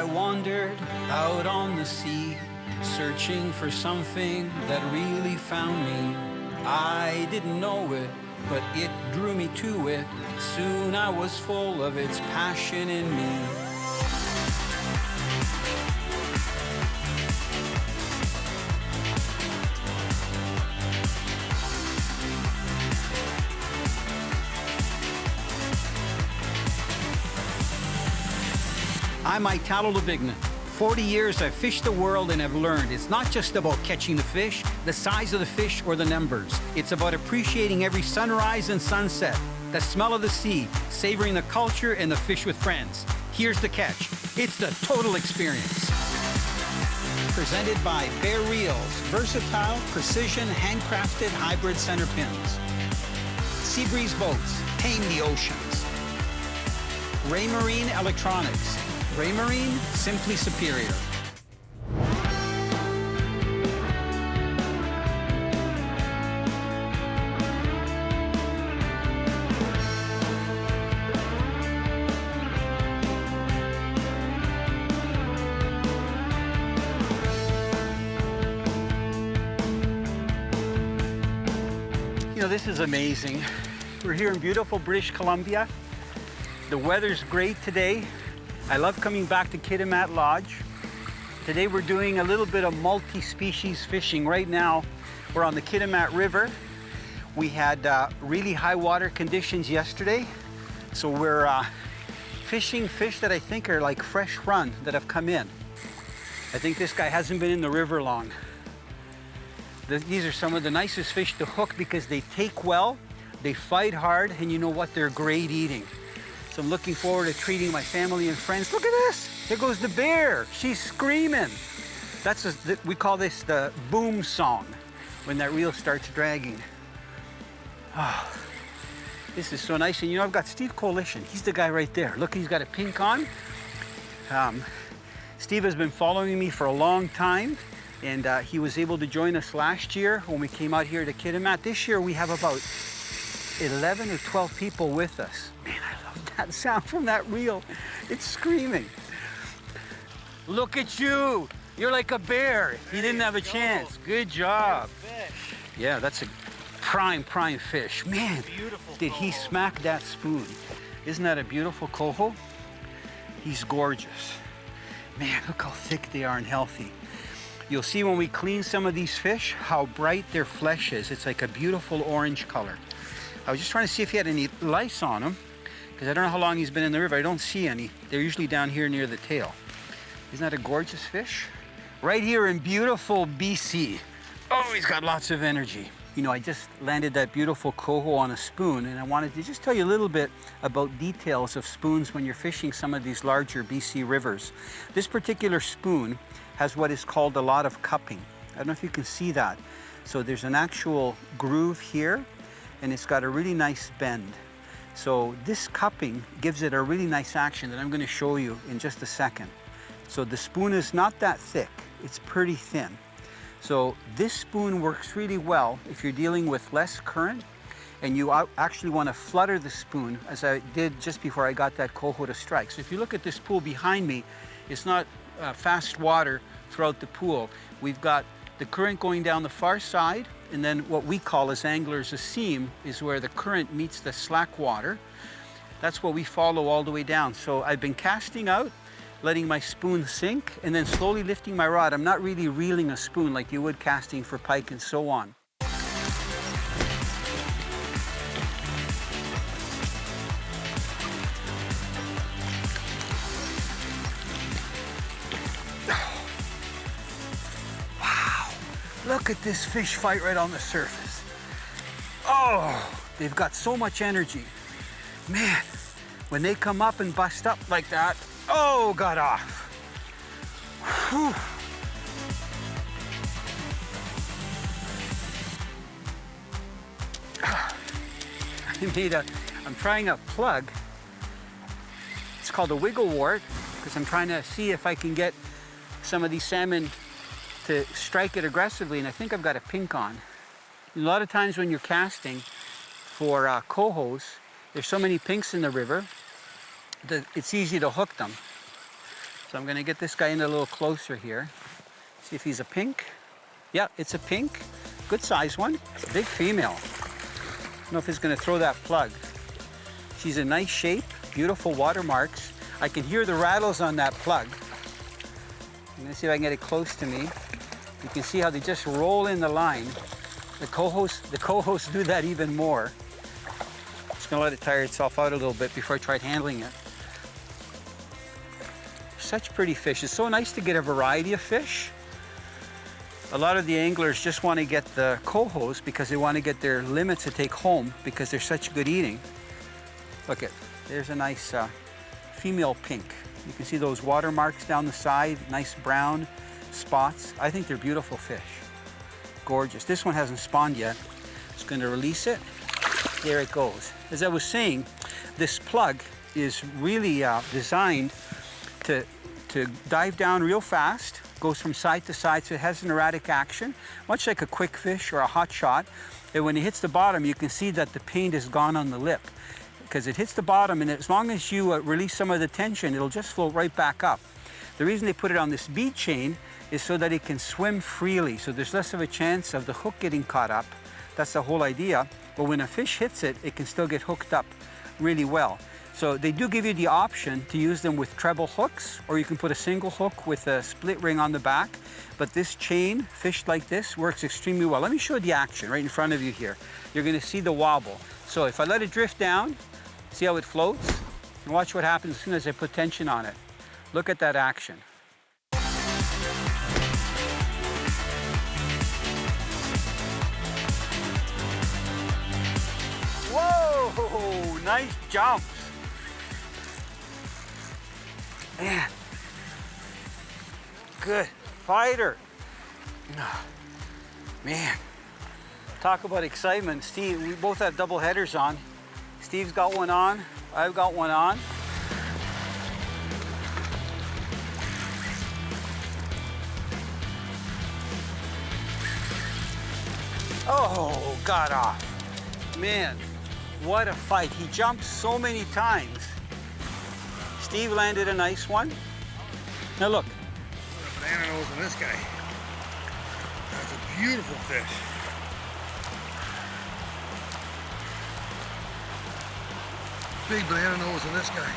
wandered out on the sea, searching for something that really found me. I didn't know it, but it drew me to it. Soon I was full of its passion in me. I'm Italo Labignan. 40 years I've fished the world and have learned it's not just about catching the fish, the size of the fish, or the numbers. It's about appreciating every sunrise and sunset, the smell of the sea, savoring the culture and the fish with friends. Here's the catch. It's the total experience. Presented by Bear Reels, versatile, precision, handcrafted hybrid center pins. Seabreeze boats, tame the oceans. Raymarine Electronics. Raymarine, simply superior. You know, this is amazing. We're here in beautiful British Columbia. The weather's great today. I love coming back to Kitimat Lodge. Today we're doing a little bit of multi-species fishing. Right now we're on the Kitimat River. We had really high water conditions yesterday, so we're fishing fish that I think are like fresh run that have come in. I think this guy hasn't been in the river long. These are some of the nicest fish to hook because they take well, they fight hard, and you know what, they're great eating. So I'm looking forward to treating my family and friends. Look at this. There goes the bear. She's screaming. We call this the boom song when that reel starts dragging. Oh, this is so nice. And you know, I've got Steve Coalition. He's the guy right there. Look, he's got a pink on. Steve has been following me for a long time, and he was able to join us last year when we came out here to Kitimat. This year we have about 11 or 12 people with us. Man, that sound from that reel, it's screaming. Look at you, you're like a bear. He didn't have a chance. Good job. Yeah, that's a prime fish. Man, did he smack that spoon. Isn't that a beautiful coho? He's gorgeous. Man, look how thick they are and healthy. You'll see when we clean some of these fish how bright their flesh is. It's like a beautiful orange color. I was just trying to see if he had any lice on him, because I don't know how long he's been in the river. I don't see any. They're usually down here near the tail. Isn't that a gorgeous fish? Right here in beautiful BC. Oh, he's got lots of energy. You know, I just landed that beautiful coho on a spoon, and I wanted to just tell you a little bit about details of spoons when you're fishing some of these larger BC rivers. This particular spoon has what is called a lot of cupping. I don't know if you can see that. So there's an actual groove here, and it's got a really nice bend. So this cupping gives it a really nice action that I'm going to show you in just a second. So the spoon is not that thick, it's pretty thin. So this spoon works really well if you're dealing with less current and you actually want to flutter the spoon, as I did just before I got that coho to strike. So if you look at this pool behind me, it's not fast water throughout the pool. We've got the current going down the far side, and then what we call as anglers a seam is where the current meets the slack water. That's what we follow all the way down. So I've been casting out, letting my spoon sink, and then slowly lifting my rod. I'm not really reeling a spoon like you would casting for pike and so on. Look at this fish fight right on the surface. Oh, they've got so much energy. Man, when they come up and bust up like that, oh, got off. Whew. I'm trying a plug. It's called a wiggle wart, because I'm trying to see if I can get some of these salmon to strike it aggressively, and I think I've got a pink on. A lot of times when you're casting for cohos, there's so many pinks in the river that it's easy to hook them. So I'm gonna get this guy in a little closer here. See if he's a pink. Yeah, it's a pink. Good size one. Big female. I don't know if he's gonna throw that plug. She's a nice shape, beautiful watermarks. I can hear the rattles on that plug. I'm gonna see if I can get it close to me. You can see how they just roll in the line. The cohos do that even more. Just gonna let it tire itself out a little bit before I try handling it. Such pretty fish. It's so nice to get a variety of fish. A lot of the anglers just want to get the cohos because they want to get their limits to take home because they're such good eating. Look at, there's a nice female pink. You can see those watermarks down the side, nice brown spots. I think they're beautiful fish. Gorgeous. This one hasn't spawned yet. Just going to release it. There it goes. As I was saying, this plug is really designed to dive down real fast, goes from side to side, so it has an erratic action, much like a quick fish or a hot shot. And when it hits the bottom, you can see that the paint is gone on the lip because it hits the bottom, and as long as you release some of the tension, it'll just float right back up. The reason they put it on this bead chain is so that it can swim freely, so there's less of a chance of the hook getting caught up. That's the whole idea. But when a fish hits it, it can still get hooked up really well. So they do give you the option to use them with treble hooks, or you can put a single hook with a split ring on the back. But this chain, fished like this, works extremely well. Let me show you the action right in front of you here. You're gonna see the wobble. So if I let it drift down, see how it floats? And watch what happens as soon as I put tension on it. Look at that action. Whoa, nice jumps. Man, good fighter. Man, talk about excitement. Steve, we both have double headers on. Steve's got one on, I've got one on. Oh, got off. Man, what a fight. He jumped so many times. Steve landed a nice one. Now look. Banana nose on this guy. That's a beautiful fish. Big banana nose on this guy.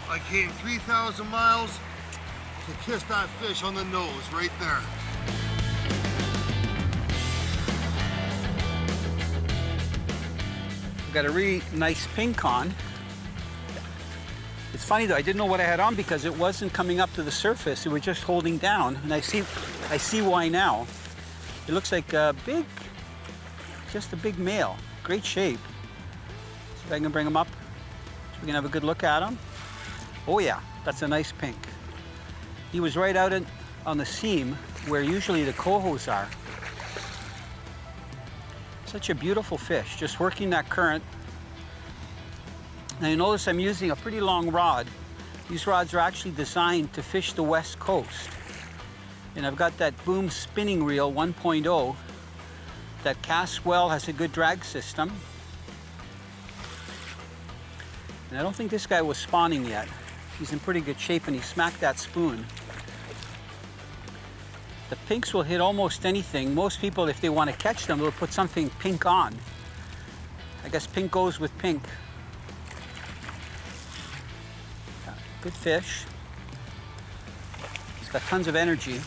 I came 3,000 miles to kiss that fish on the nose right there. Got a really nice pink on. It's funny though, I didn't know what I had on because it wasn't coming up to the surface. It was just holding down, and I see why now. It looks like a big, just a big male. Great shape. See if I can bring him up so we can have a good look at him. Oh yeah, that's a nice pink. He was right out on the seam where usually the cohos are. Such a beautiful fish, just working that current. Now you notice I'm using a pretty long rod. These rods are actually designed to fish the West Coast. And I've got that Boom spinning reel 1.0 that casts well, has a good drag system. And I don't think this guy was spawning yet. He's in pretty good shape, and he smacked that spoon. The pinks will hit almost anything. Most people, if they want to catch them, they'll put something pink on. I guess pink goes with pink. Good fish. He's got tons of energy.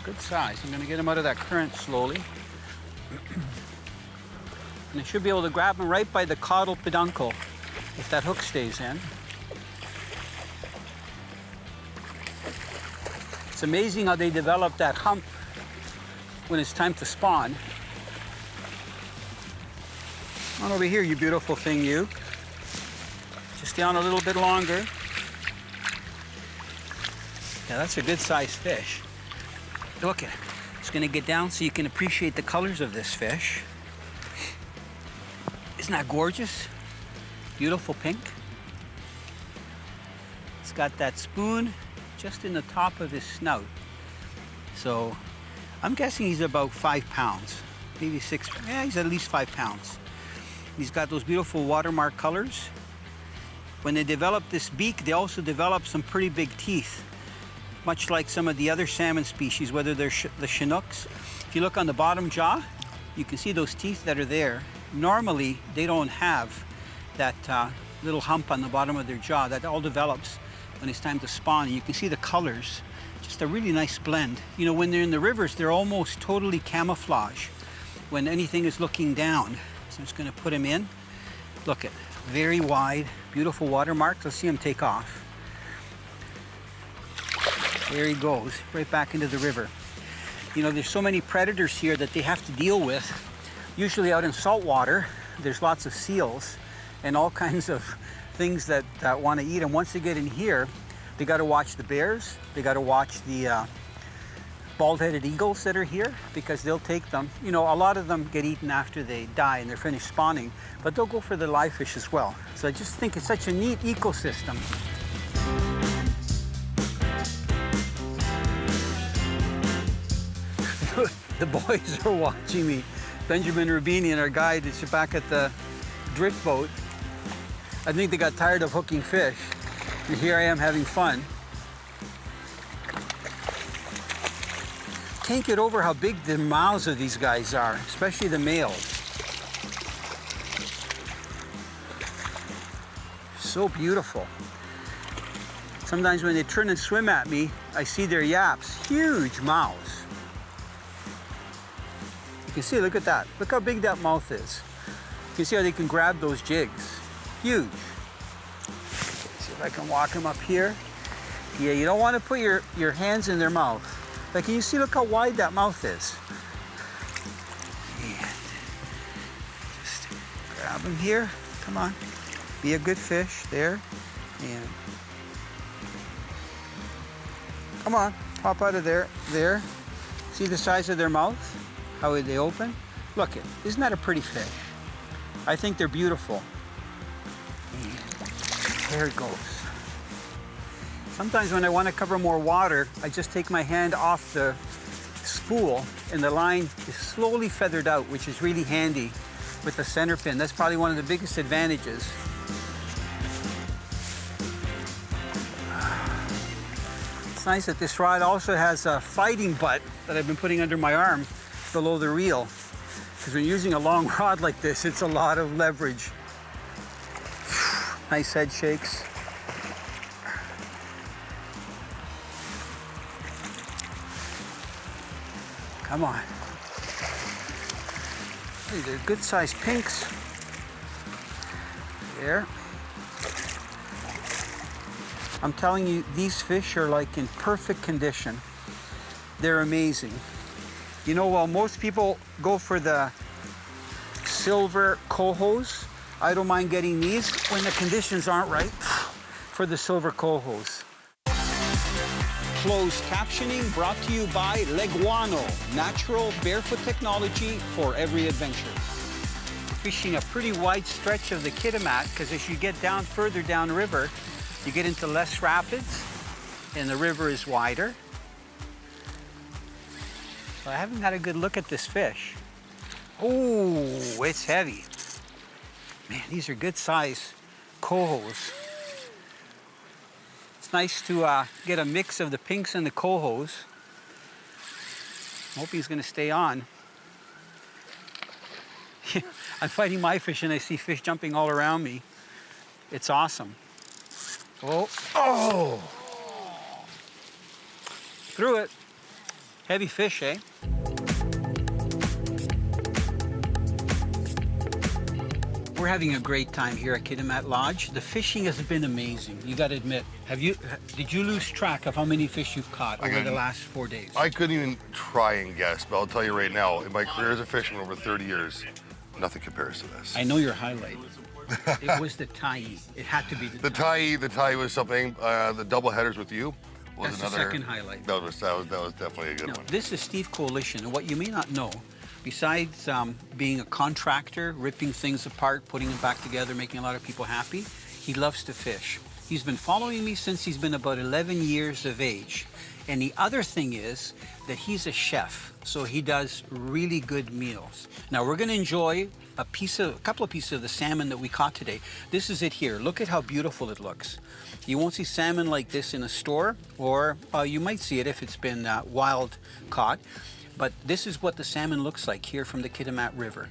Good size. I'm going to get him out of that current slowly. And I should be able to grab him right by the caudal peduncle if that hook stays in. It's amazing how they develop that hump when it's time to spawn. Come on over here, you beautiful thing, you. Just stay on a little bit longer. Yeah, that's a good sized fish. Look at it. It's gonna get down so you can appreciate the colors of this fish. Isn't that gorgeous? Beautiful pink. It's got that spoon just in the top of his snout. So I'm guessing he's about 5 pounds, maybe 6. Yeah, he's at least 5 pounds. He's got those beautiful watermark colors. When they develop this beak, they also develop some pretty big teeth, much like some of the other salmon species, whether they're the Chinooks. If you look on the bottom jaw, you can see those teeth that are there. Normally, they don't have that little hump on the bottom of their jaw. That all develops when it's time to spawn. And you can see the colors, just a really nice blend. You know, when they're in the rivers, they're almost totally camouflage when anything is looking down. So I'm just gonna put him in. Look at, very wide, beautiful watermark. Let's see him take off. There he goes, right back into the river. You know, there's so many predators here that they have to deal with. Usually out in salt water, there's lots of seals and all kinds of things that want to eat them. Once they get in here, they got to watch the bears. They got to watch the bald-headed eagles that are here, because they'll take them. You know, a lot of them get eaten after they die and they're finished spawning, but they'll go for the live fish as well. So I just think it's such a neat ecosystem. The boys are watching me. Benjamin Rubini and our guide is back at the drift boat. I think they got tired of hooking fish. And here I am having fun. Can't get over how big the mouths of these guys are, especially the males. So beautiful. Sometimes when they turn and swim at me, I see their yaps, huge mouths. You can see, look at that. Look how big that mouth is. You can see how they can grab those jigs. Huge. Let's see if I can walk them up here. Yeah, you don't want to put your hands in their mouth. Like, can you see, look how wide that mouth is? And just grab them here. Come on. Be a good fish. There. And come on. Pop out of there. There. See the size of their mouth? How they open? Look it. Isn't that a pretty fish? I think they're beautiful. And there it goes. Sometimes when I want to cover more water, I just take my hand off the spool and the line is slowly feathered out, which is really handy with the center pin. That's probably one of the biggest advantages. It's nice that this rod also has a fighting butt that I've been putting under my arm below the reel. Because when you're using a long rod like this, it's a lot of leverage. Nice head shakes. Come on. Hey, they're good-sized pinks. There. I'm telling you, these fish are like in perfect condition. They're amazing. You know, while most people go for the silver cohos, I don't mind getting these when the conditions aren't right for the silver cohos. Closed captioning brought to you by Leguano, natural barefoot technology for every adventure. Fishing a pretty wide stretch of the Kitimat, because as you get down further downriver, you get into less rapids and the river is wider. So I haven't had a good look at this fish. Oh, it's heavy. Man, these are good size cohos. It's nice to get a mix of the pinks and the cohos. I'm hoping he's gonna stay on. I'm fighting my fish and I see fish jumping all around me. It's awesome. Oh, oh! Threw it. Heavy fish, eh? We're having a great time here at Kitimat Lodge. The fishing has been amazing. You got to admit. Did you lose track of how many fish you've caught over the last 4 days? I couldn't even try and guess, but I'll tell you right now, in my career as a fisherman over 30 years, nothing compares to this. I know your highlight. It was the tai. It had to be the tai. The tai was something. The double headers with you was That's another. The second highlight. That was definitely a good one. This is Steve Coalition, and what you may not know, besides being a contractor, ripping things apart, putting them back together, making a lot of people happy, he loves to fish. He's been following me since he's been about 11 years of age. And the other thing is that he's a chef, so he does really good meals. Now we're gonna enjoy a couple of pieces of the salmon that we caught today. This is it here. Look at how beautiful it looks. You won't see salmon like this in a store, or you might see it if it's been wild caught. But this is what the salmon looks like here from the Kitimat River.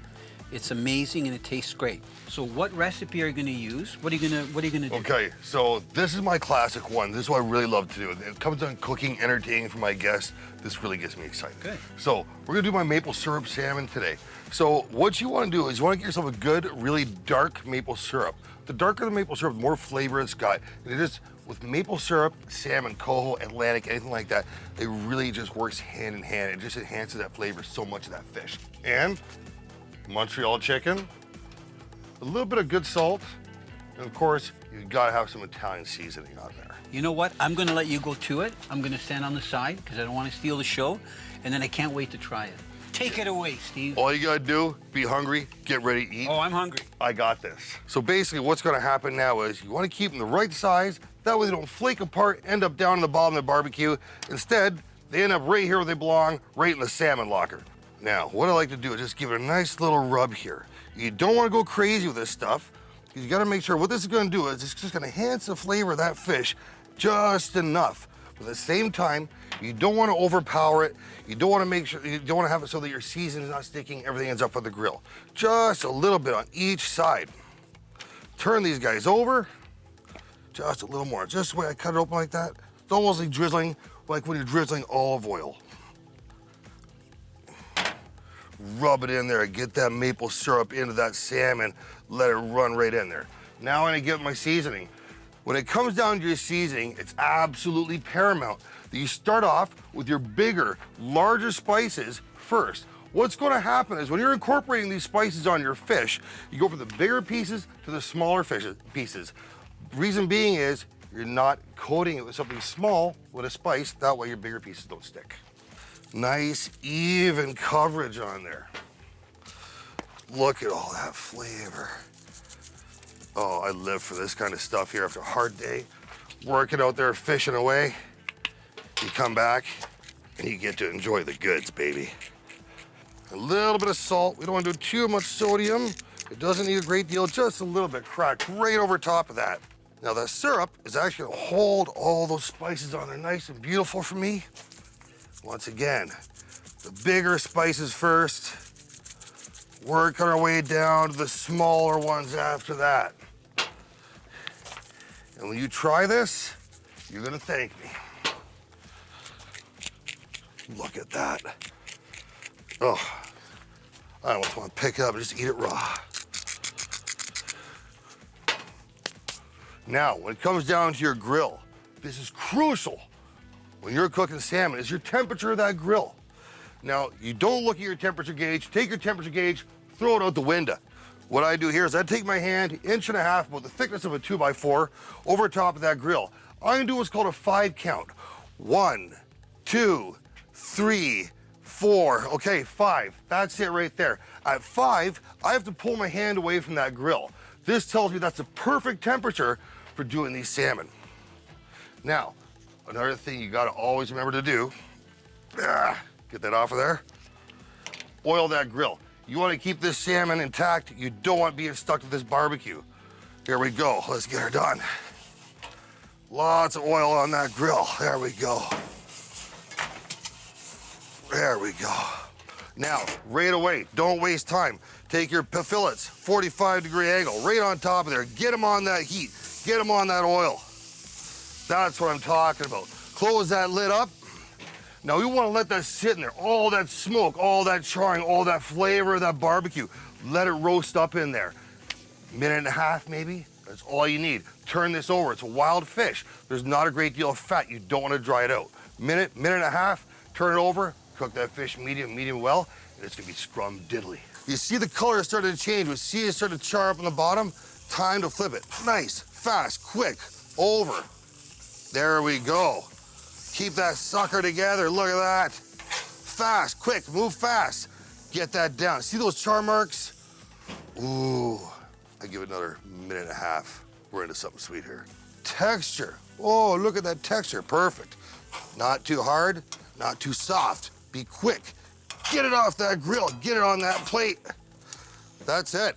It's amazing and it tastes great. So what recipe are you gonna use? What are you gonna do? Okay, so this is my classic one. This is what I really love to do. It comes on cooking, entertaining for my guests. This really gets me excited. Good. So we're gonna do my maple syrup salmon today. So what you wanna do is you wanna get yourself a good, really dark maple syrup. The darker the maple syrup, the more flavor it's got. And it is, with maple syrup, salmon, coho, Atlantic, anything like that, it really just works hand in hand. It just enhances that flavor so much of that fish. And Montreal chicken, a little bit of good salt, and of course, you gotta have some Italian seasoning on there. You know what? I'm gonna let you go to it. I'm gonna stand on the side because I don't want to steal the show, and then I can't wait to try it. Take it away, Steve. All you gotta do, be hungry, get ready to eat. Oh, I'm hungry. I got this. So basically what's gonna happen now is you wanna keep them the right size, that way they don't flake apart, end up down in the bottom of the barbecue. Instead, they end up right here where they belong, right in the salmon locker. Now, what I like to do is just give it a nice little rub here. You don't wanna go crazy with this stuff, because you gotta make sure what this is gonna do is it's just gonna enhance the flavor of that fish just enough. But at the same time, you don't wanna overpower it. You don't wanna have it so that your season is not sticking, everything ends up on the grill. Just a little bit on each side. Turn these guys over, just a little more. Just the way I cut it open like that. It's almost like drizzling, like when you're drizzling olive oil. Rub it in there, get that maple syrup into that salmon, let it run right in there. Now I'm gonna get my seasoning. When it comes down to your seasoning, it's absolutely paramount that you start off with your bigger, larger spices first. What's gonna happen is when you're incorporating these spices on your fish, you go from the bigger pieces to the smaller pieces. Reason being is you're not coating it with something small with a spice, that way your bigger pieces don't stick. Nice, even coverage on there. Look at all that flavor. Oh, I live for this kind of stuff here after a hard day. Working out there, fishing away. You come back and you get to enjoy the goods, baby. A little bit of salt. We don't want to do too much sodium. It doesn't need a great deal, just a little bit cracked right over top of that. Now that syrup is actually gonna hold all those spices on there nice and beautiful for me. Once again, the bigger spices first, working our way down to the smaller ones after that. And when you try this, you're gonna thank me. Look at that. Oh, I almost want to pick it up and just eat it raw. Now, when it comes down to your grill, this is crucial. When you're cooking salmon, is your temperature of that grill. Now, you don't look at your temperature gauge, take your temperature gauge, throw it out the window. What I do here is I take my hand, 1.5 inches, about the thickness of a 2x4, over top of that grill. I'm gonna do what's called a 5 count. 1, 2, 3, 4, okay, 5. That's it right there. At 5, I have to pull my hand away from that grill. This tells me that's the perfect temperature for doing these salmon. Now, another thing you gotta always remember to do, get that off of there, oil that grill. You wanna keep this salmon intact, you don't want it being stuck to this barbecue. Here we go, let's get her done. Lots of oil on that grill, there we go. There we go. Now, right away, don't waste time. Take your fillets, 45-degree angle, right on top of there. Get them on that heat, get them on that oil. That's what I'm talking about. Close that lid up. Now we want to let that sit in there. All that smoke, all that charring, all that flavor of that barbecue. Let it roast up in there. 1.5 minutes maybe, that's all you need. Turn this over, it's a wild fish. There's not a great deal of fat, you don't want to dry it out. 1.5 minutes, turn it over, cook that fish medium well, and it's gonna be scrum-diddly. You see the color started to change. We see it started to char up on the bottom. Time to flip it. Nice, fast, quick, over. There we go. Keep that sucker together, look at that. Fast, quick, move fast. Get that down. See those char marks? Ooh, I give it another 1.5 minutes. We're into something sweet here. Texture, oh, look at that texture, perfect. Not too hard, not too soft. Be quick. Get it off that grill, get it on that plate. That's it.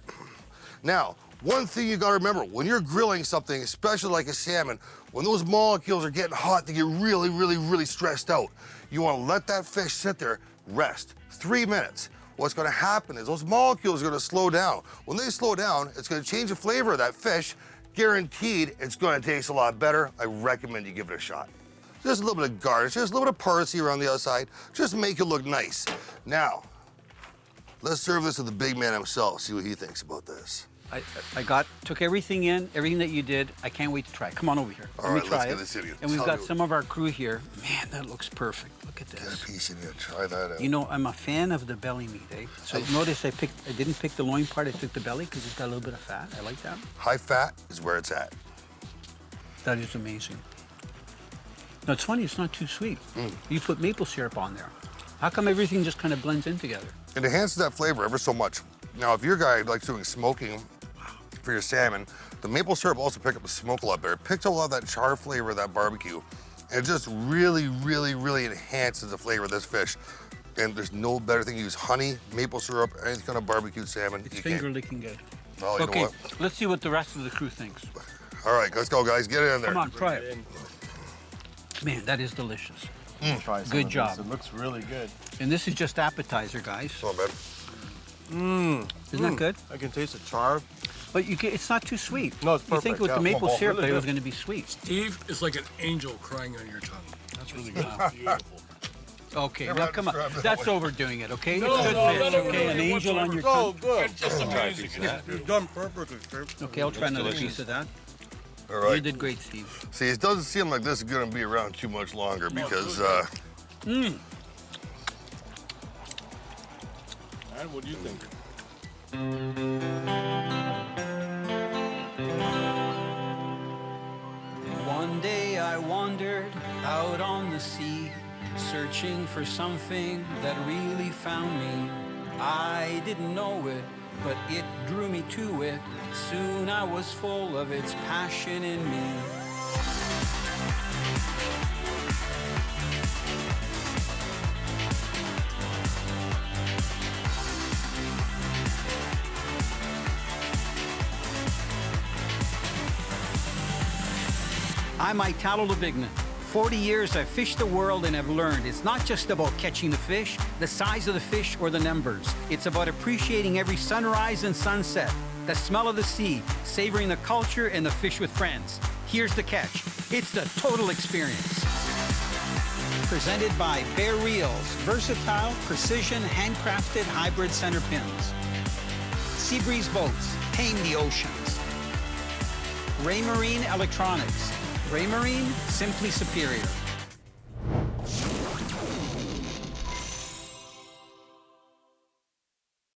Now, one thing you gotta remember, when you're grilling something, especially like a salmon, when those molecules are getting hot, they get really, really, really stressed out. You wanna let that fish sit there, rest. 3 minutes. What's gonna happen is those molecules are gonna slow down. When they slow down, it's gonna change the flavor of that fish. Guaranteed, it's gonna taste a lot better. I recommend you give it a shot. Just a little bit of garnish, just a little bit of parsley around the outside, just to make it look nice. Now, let's serve this to the big man himself, see what he thinks about this. I took everything in, everything that you did. I can't wait to try it. Come on over here. All right, let's get this in here. And we've got some of our crew here. Man, that looks perfect. Look at Get this. a piece in here, try that out. You know, I'm a fan of the belly meat, eh? So notice I didn't pick the loin part, I took the belly because it's got a little bit of fat. I like that. High fat is where it's at. That is amazing. Now, it's funny, it's not too sweet. You put maple syrup on there. How come everything just kind of blends in together? It enhances that flavor ever so much. Now, if your guy likes doing smoking for your salmon, the maple syrup also picks up the smoke a lot better. It picks up a lot of that char flavor of that barbecue. And it just really, really, really enhances the flavor of this fish. And there's no better thing to use honey, maple syrup, any kind of barbecued salmon. It's finger licking good. Well, you know what? Let's see what the rest of the crew thinks. All right, let's go, guys. Get it in there. Come on, try it. Man, that is delicious. Try some Good of job. this. It looks really good. And this is just appetizer, guys. Come on, man. Isn't that good? I can taste the char. But it's not too sweet. No, it's You think perfect, with the yeah. maple Well, syrup really that it was good. going to be sweet. Steve is like an angel crying on your tongue. That's really good. Beautiful. Okay, Never now had come on. described it that That's way. overdoing it, okay? No, It's good no, fish, no, no, okay? no, An no, angel on your So tongue. good. It's just amazing. You've done perfectly, Steve. Okay, I'll try another piece of that. All You right. did great, Steve. See, it doesn't seem like this is going to be around too much longer because And what do you think? One day I wandered out on the sea, searching for something that really found me. I didn't know it, but it drew me to it. Soon I was full of its passion in me. I'm Italo Labignan. 40 years I've fished the world and have learned it's not just about catching the fish, the size of the fish, or the numbers. It's about appreciating every sunrise and sunset, the smell of the sea, savoring the culture and the fish with friends. Here's the catch. It's the total experience. Presented by Bear Reels, versatile, precision, handcrafted hybrid center pins. Seabreeze Boats, tame the oceans. Raymarine Electronics. Raymarine, simply superior.